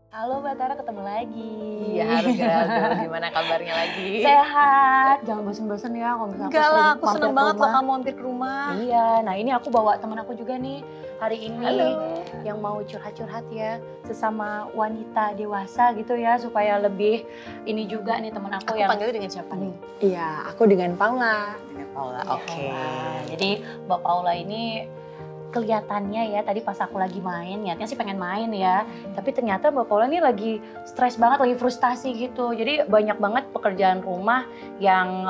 Halo Mbak Tara, ketemu lagi. Iya harus dong, gimana kabarnya lagi? Sehat, jangan bosen-bosen ya kalau misalnya Enggak lah, aku seneng banget loh loh kamu mampir ke rumah. Iya, nah ini aku bawa teman aku juga nih hari ini. Halo. Yang mau curhat-curhat ya, sesama wanita dewasa gitu ya, supaya lebih ini juga nih teman aku Aku yang... panggilnya dengan siapa nih? Iya, aku dengan Paula. Dengan Paula, Ya, oke. Jadi Mbak Paula ini kelihatannya ya tadi pas aku lagi main, niatnya sih pengen main ya. Tapi ternyata Mbak Paula ini lagi stres banget, lagi frustasi gitu. Jadi banyak banget pekerjaan rumah yang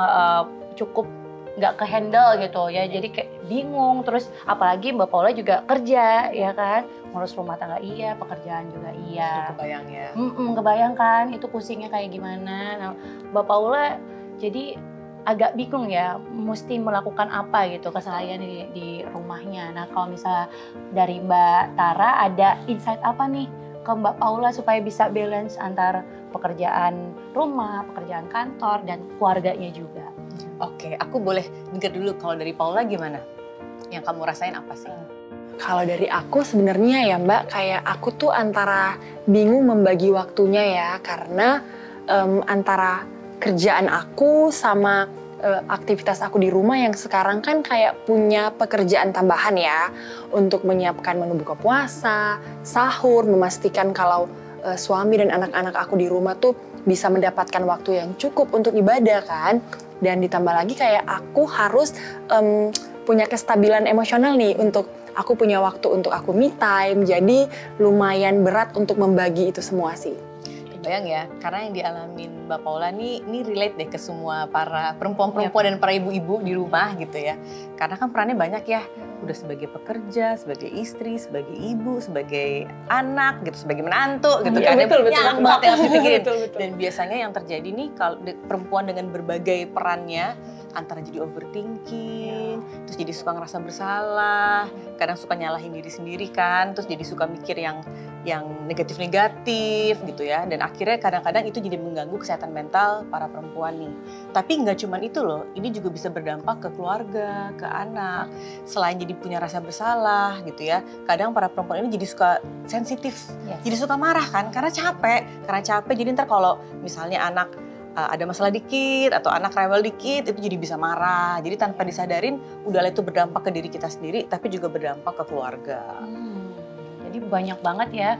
cukup nggak ke-handle gitu ya. Jadi kayak bingung, terus apalagi Mbak Paula juga kerja ya kan. Ngurus rumah tangga iya, pekerjaan juga iya. Kebayang ya. Kebayang kan itu pusingnya kayak gimana. Nah Mbak Paula jadi agak bingung ya, mesti melakukan apa gitu keseharian di rumahnya. Nah kalau misalnya dari Mbak Tara ada insight apa nih ke Mbak Paula supaya bisa balance antara pekerjaan rumah, pekerjaan kantor, dan keluarganya juga. Oke, aku boleh dengar dulu kalau dari Paula gimana? Yang kamu rasain apa sih? Kalau dari aku sebenarnya ya Mbak, kayak aku tuh antara bingung membagi waktunya ya, karena antara kerjaan aku sama aktivitas aku di rumah yang sekarang kan kayak punya pekerjaan tambahan ya, untuk menyiapkan menu buka puasa, sahur, memastikan kalau suami dan anak-anak aku di rumah tuh bisa mendapatkan waktu yang cukup untuk ibadah kan. Dan ditambah lagi kayak aku harus punya kestabilan emosional nih, untuk aku punya waktu untuk aku me time, jadi lumayan berat untuk membagi itu semua sih. Bayang ya, karena yang dialamin Mbak Paula nih, ini relate deh ke semua para perempuan-perempuan dan para ibu-ibu di rumah gitu ya. Karena kan perannya banyak ya, udah sebagai pekerja, sebagai istri, sebagai ibu, sebagai anak gitu, sebagai menantu gitu kan. Betul, banyak banget yang harus dipikirin. betul. Dan biasanya yang terjadi nih kalau perempuan dengan berbagai perannya, antara jadi overthinking, terus jadi suka ngerasa bersalah, kadang suka nyalahin diri sendiri kan, terus jadi suka mikir yang negatif-negatif gitu ya, dan akhirnya kadang-kadang itu jadi mengganggu kesehatan mental para perempuan nih. Tapi nggak cuma itu loh, ini juga bisa berdampak ke keluarga, ke anak. Selain jadi punya rasa bersalah gitu ya, kadang para perempuan ini jadi suka sensitif, jadi suka marah kan, karena capek, jadi ntar kalau misalnya anak ada masalah dikit atau anak rewel dikit itu jadi bisa marah. Jadi tanpa disadarin udah itu berdampak ke diri kita sendiri tapi juga berdampak ke keluarga. Jadi banyak banget ya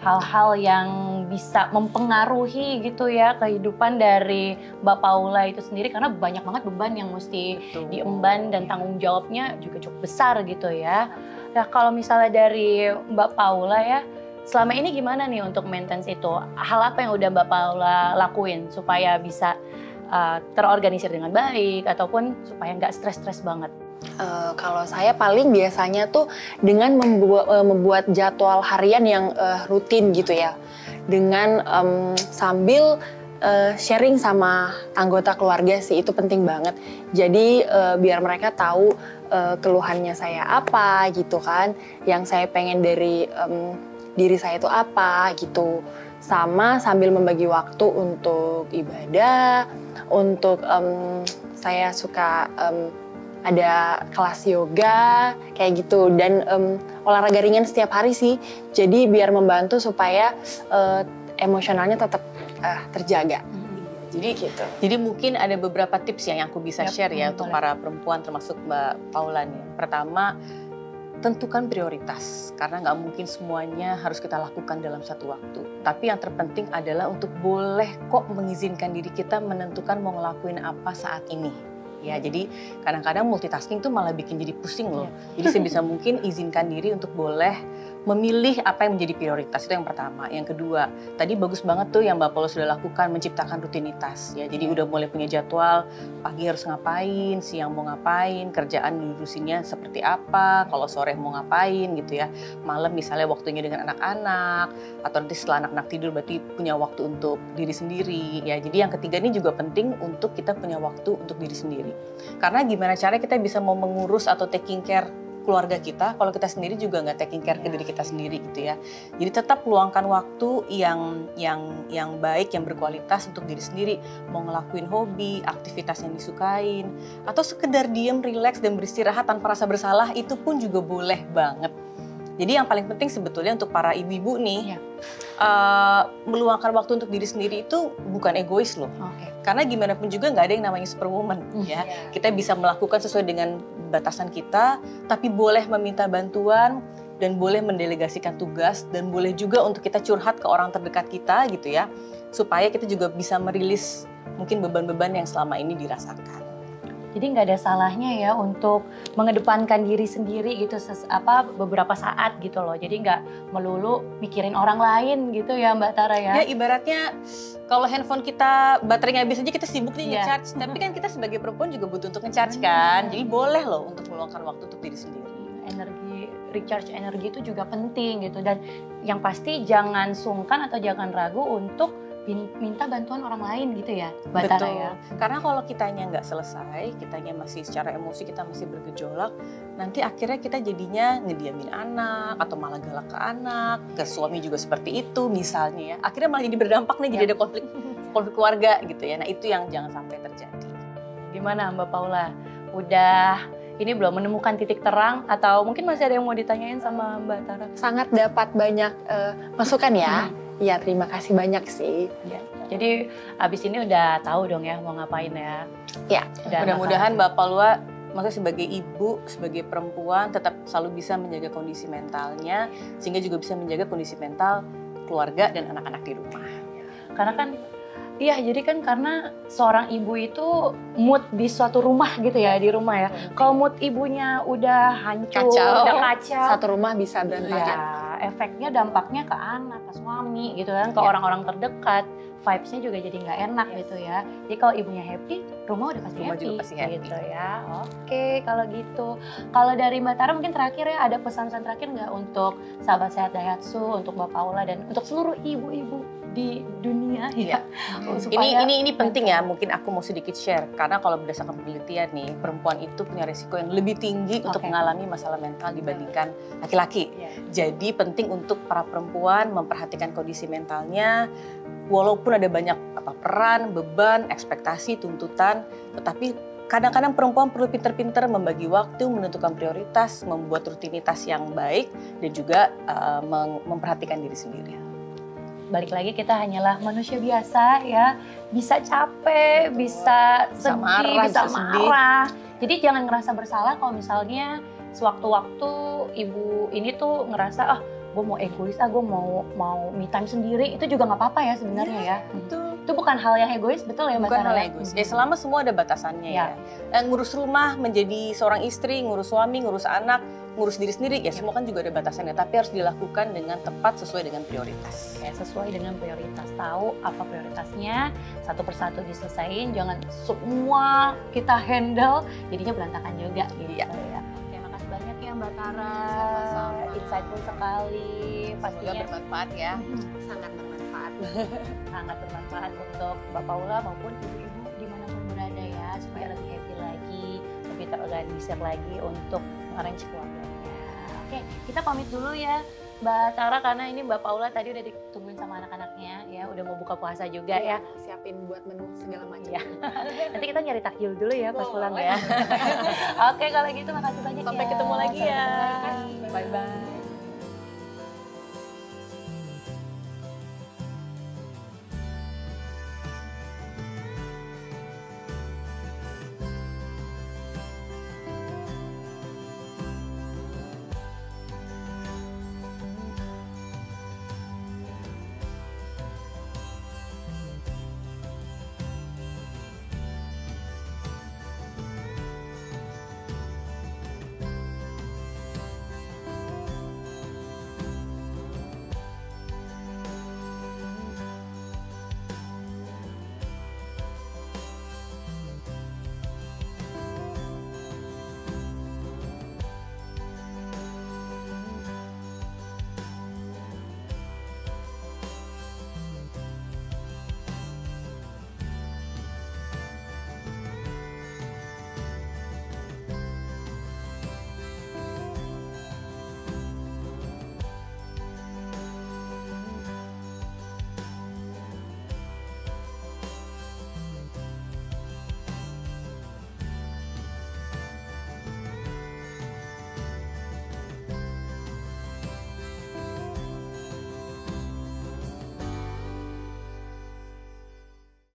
hal-hal yang bisa mempengaruhi gitu ya kehidupan dari Mbak Paula itu sendiri, karena banyak banget beban yang mesti diemban dan tanggung jawabnya juga cukup besar gitu ya. Nah kalau misalnya dari Mbak Paula ya, selama ini gimana nih untuk maintenance itu? Hal apa yang udah Mbak Paula lakuin supaya bisa terorganisir dengan baik ataupun supaya nggak stres-stres banget? Kalau saya paling biasanya tuh dengan membuat jadwal harian yang rutin gitu ya. Dengan sambil sharing sama anggota keluarga sih, itu penting banget. Jadi biar mereka tahu keluhannya saya apa gitu kan. Yang saya pengen dari diri saya itu apa gitu. Sama sambil membagi waktu untuk ibadah, untuk saya suka ada kelas yoga kayak gitu, dan olahraga ringan setiap hari sih. Jadi biar membantu supaya emosionalnya tetap terjaga. Jadi gitu. Jadi mungkin ada beberapa tips yang aku bisa share ya untuk para perempuan termasuk Mbak Paula nih. Pertama, tentukan prioritas, karena nggak mungkin semuanya harus kita lakukan dalam satu waktu. Tapi yang terpenting adalah untuk boleh kok mengizinkan diri kita menentukan mau ngelakuin apa saat ini. Ya, jadi kadang-kadang multitasking tuh malah bikin jadi pusing loh. Jadi sebisa mungkin izinkan diri untuk boleh memilih apa yang menjadi prioritas, itu yang pertama. Yang kedua, tadi bagus banget tuh yang Mbak Paula sudah lakukan, menciptakan rutinitas. Ya, jadi udah mulai punya jadwal, pagi harus ngapain, siang mau ngapain, kerjaan diurusinnya seperti apa, kalau sore mau ngapain gitu ya. Malam misalnya waktunya dengan anak-anak, atau nanti setelah anak-anak tidur berarti punya waktu untuk diri sendiri. Ya, jadi yang ketiga ini juga penting untuk kita punya waktu untuk diri sendiri. Karena gimana caranya kita bisa mau mengurus atau taking care keluarga kita, kalau kita sendiri juga nggak taking care ke diri kita sendiri gitu ya. Jadi tetap luangkan waktu yang baik, yang berkualitas untuk diri sendiri. Mau ngelakuin hobi, aktivitas yang disukain, atau sekedar diem, relax dan beristirahat tanpa rasa bersalah, itu pun juga boleh banget. Jadi yang paling penting sebetulnya untuk para ibu-ibu nih, meluangkan waktu untuk diri sendiri itu bukan egois loh. Karena gimana pun juga nggak ada yang namanya superwoman ya. Kita bisa melakukan sesuai dengan batasan kita, tapi boleh meminta bantuan dan boleh mendelegasikan tugas dan boleh juga untuk kita curhat ke orang terdekat kita gitu ya, supaya kita juga bisa merilis mungkin beban-beban yang selama ini dirasakan. Jadi nggak ada salahnya ya untuk mengedepankan diri sendiri gitu beberapa saat gitu loh. Jadi nggak melulu mikirin orang lain gitu ya Mbak Tara ya. Ya ibaratnya kalau handphone kita baterainya habis aja kita sibuk nih nge-charge. Tapi kan kita sebagai perempuan juga butuh untuk nge-charge kan. Jadi boleh loh untuk meluangkan waktu untuk diri sendiri. Recharge energi itu juga penting gitu. Dan yang pasti jangan sungkan atau jangan ragu untuk minta bantuan orang lain gitu ya, Mbak Tara ya. Karena kalau kitanya nggak selesai, kitanya masih secara emosi kita masih bergejolak, nanti akhirnya kita jadinya ngediamin anak atau malah galak ke anak, ke suami juga seperti itu misalnya ya. Akhirnya malah jadi berdampak nih, jadi ada konflik keluarga gitu ya. Nah itu yang jangan sampai terjadi. Gimana Mbak Paula? Udah ini belum menemukan titik terang atau mungkin masih ada yang mau ditanyain sama Mbak Tara? Sangat dapat banyak masukan ya. Iya, terima kasih banyak sih. Ya. Jadi abis ini udah tahu dong ya mau ngapain ya. Ya. Mudah-mudahan Mbak Paula, maksudnya sebagai ibu, sebagai perempuan tetap selalu bisa menjaga kondisi mentalnya, sehingga juga bisa menjaga kondisi mental keluarga dan anak-anak di rumah. Karena kan, iya jadi kan karena seorang ibu itu mood di suatu rumah gitu ya, di rumah ya. Kalau mood ibunya udah hancur, udah kacau, satu rumah bisa berantakan. Ya, efeknya dampaknya ke anak, ke suami gitu kan, ke orang-orang terdekat. Vibes-nya juga jadi nggak enak gitu ya. Jadi kalau ibunya happy, rumah udah pasti happy, juga pasti happy gitu ya. Oke, kalau gitu. Kalau dari Mbak Tara mungkin terakhir ya, ada pesan-pesan terakhir nggak untuk sahabat sehat Daihatsu, untuk Mbak Paula dan untuk seluruh ibu-ibu di dunia ya. Ini penting ya, mungkin aku mau sedikit share karena kalau berdasarkan penelitian nih, perempuan itu punya resiko yang lebih tinggi untuk mengalami masalah mental dibandingkan laki-laki. Jadi penting untuk para perempuan memperhatikan kondisi mentalnya, walaupun ada banyak peran, beban, ekspektasi, tuntutan, tetapi kadang-kadang perempuan perlu pintar-pintar membagi waktu, menentukan prioritas, membuat rutinitas yang baik dan juga memperhatikan diri sendiri. Balik lagi kita hanyalah manusia biasa ya, bisa capek, bisa sedih, bisa marah. Jadi jangan ngerasa bersalah kalau misalnya sewaktu-waktu ibu ini tuh ngerasa gue mau egois, gue mau me time sendiri, itu juga nggak apa-apa ya sebenarnya ya. Itu bukan hal yang egois, betul ya Mbak Tara? Bukan hal yang egois. Ya selama semua ada batasannya ya. Ngurus rumah, menjadi seorang istri, ngurus suami, ngurus anak, ngurus diri sendiri, ya semua kan juga ada batasannya. Tapi harus dilakukan dengan tepat sesuai dengan prioritas. Ya sesuai dengan prioritas, tahu apa prioritasnya, satu persatu diselesain, jangan semua kita handle, jadinya berantakan juga gitu ya. Terima kasih banyak ya Mbak Tara. Sama-sama. Insightful sekali. Pastinya bermanfaat ya. Sangat bermanfaat. Sangat bermanfaat untuk Mbak Paula maupun ibu-ibu dimanapun berada ya, supaya lebih happy lagi, lebih terorganisir lagi untuk arrange keluarganya. Oke, kita pamit dulu ya Mbak Tara, karena ini Mbak Paula tadi udah ditungguin sama anak-anaknya ya, udah mau buka puasa juga ya. Siapin buat menu segala macam. Ya. Nanti kita nyari takjil dulu ya pas pulang ya. Oke, kalau gitu makasih banyak. Sampai ketemu lagi ya. Bye-bye.